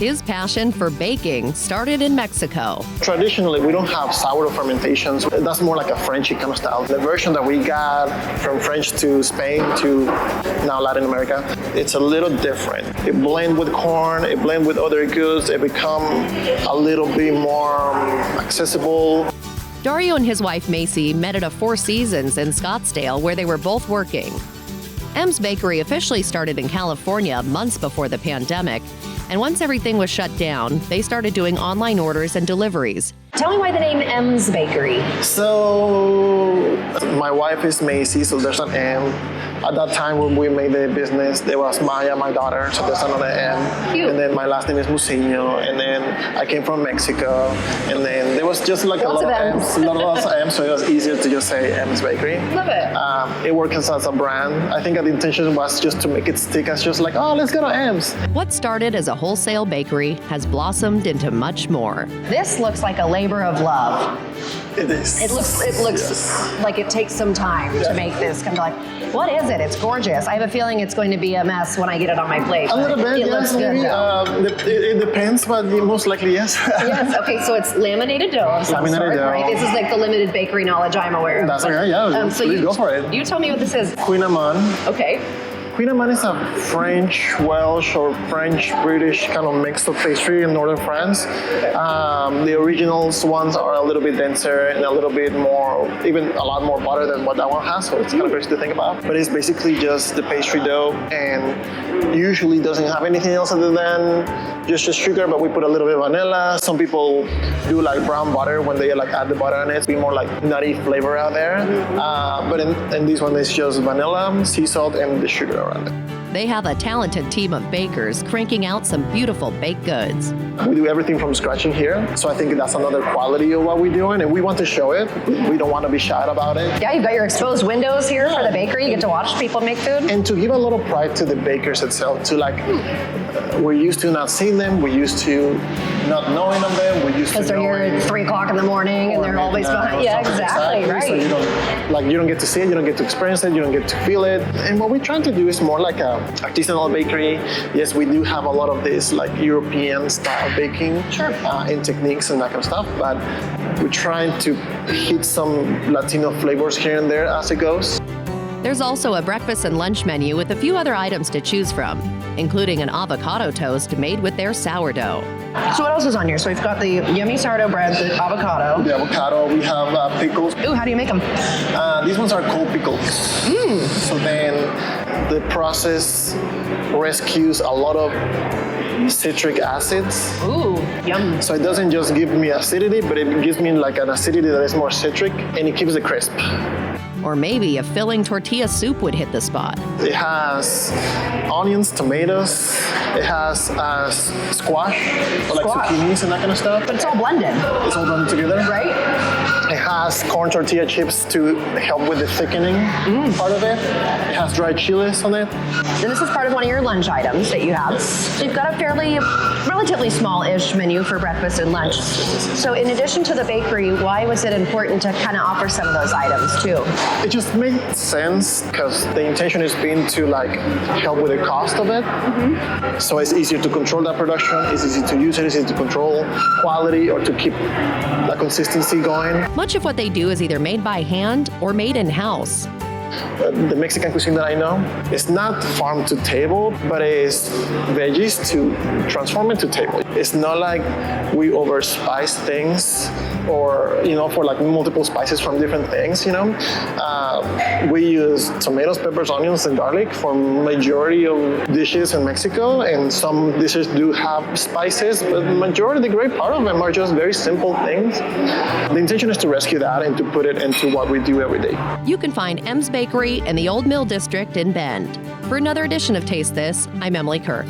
His passion for baking started in Mexico. Traditionally, we don't have sourdough fermentations. That's more like a Frenchy kind of style. The version that we got from French to Spain to now Latin America, it's a little different. It blends with corn, it blends with other goods, it becomes a little bit more accessible. Dario and his wife Macy met at a Four Seasons in Scottsdale where they were both working. M's Bakery officially started in California months before the pandemic, and once everything was shut down, they started doing online orders and deliveries. Tell me why the name M's Bakery. So my wife is Macy, so there's an M. At that time when we made the business, there was Maya, my daughter, so there's another M. Cute. And then my last name is Museño, and then I came from Mexico, and then there was just like Lots a lot of of M's, lots of M's, so it was easier to just say M's Bakery. Love it. It works as a brand. I think the intention was just to make it stick as just like, oh, let's go to M's. What started as a wholesale bakery has blossomed into much more. This looks like a labor of love. It is. It looks Yes. like it takes some time to make this come to life. What is it? It's gorgeous. I have a feeling it's going to be a mess when I get it on my plate. A little bit, It looks yes, good maybe. though. It depends, but most likely yes. Yes. Okay. So it's laminated dough of some Laminated sort, dough. right? This is like the limited bakery knowledge I'm aware of. That's okay. Yeah. So Please go for it. You tell me what this is. Queen Amman. Okay. Queen Amman is a French, Welsh, or French-British kind of mix of pastry in northern France. The originals ones are a little bit denser and a little bit more, even a lot more butter than what that one has, so it's kind of crazy to think about. But it's basically just the pastry dough, and usually doesn't have anything else other than just sugar, but we put a little bit of vanilla. Some people do like brown butter when they like add the butter on it to be more like nutty flavor out there. But in this one, it's just vanilla, sea salt, and the sugar around it. They have a talented team of bakers cranking out some beautiful baked goods. We do everything from scratch in here, so I think that's another quality of what we're doing, and we want to show it. We don't want to be shy about it. Yeah, you've got your exposed windows here for the bakery. You get to watch people make food. And to give a little pride to the bakers itself, to like, we're used to not seeing them, we're used to not knowing of them, we're used to Because they're here knowing. at 3 o'clock in the morning and they're always behind. Yeah, exactly, So right. you don't get to see it, you don't get to experience it, you don't get to feel it. And what we're trying to do is more like a artisanal bakery. Yes, we do have a lot of this like European style baking and techniques and that kind of stuff, but we're trying to hit some Latino flavors here and there as it goes. There's also a breakfast and lunch menu with a few other items to choose from, including an avocado toast made with their sourdough. So what else is on here? So we've got the yummy sourdough bread, the avocado. The avocado, we have pickles. Ooh, how do you make them? These ones are cold pickles. So then the process rescues a lot of citric acids. Ooh, yum. So it doesn't just give me acidity, but it gives me like an acidity that is more citric, and it keeps it crisp. Or maybe a filling tortilla soup would hit the spot. It has onions, tomatoes, it has squash, or like Squash. zucchinis and that kind of stuff. But it's all blended, It's all done together. right? It has corn tortilla chips to help with the thickening part of it. It has dried chiles on it. And this is part of one of your lunch items that you have. So you've got a relatively small-ish menu for breakfast and lunch. So in addition to the bakery, why was it important to kind of offer some of those items too? It just makes sense because the intention is being to like help with the cost of it. So it's easier to control that production, it's easy to use it, it's easy to control quality or to keep the consistency going. Much of what they do is either made by hand or made in-house. The Mexican cuisine that I know is not farm to table, but it's veggies to transform into table. It's not like we overspice things or, for like multiple spices from different things, We use tomatoes, peppers, onions, and garlic for majority of dishes in Mexico, and some dishes do have spices, but the great part of them are just very simple things. The intention is to rescue that and to put it into what we do every day. You can find M's Bakery in the Old Mill District in Bend. For another edition of Taste This, I'm Emily Kerr.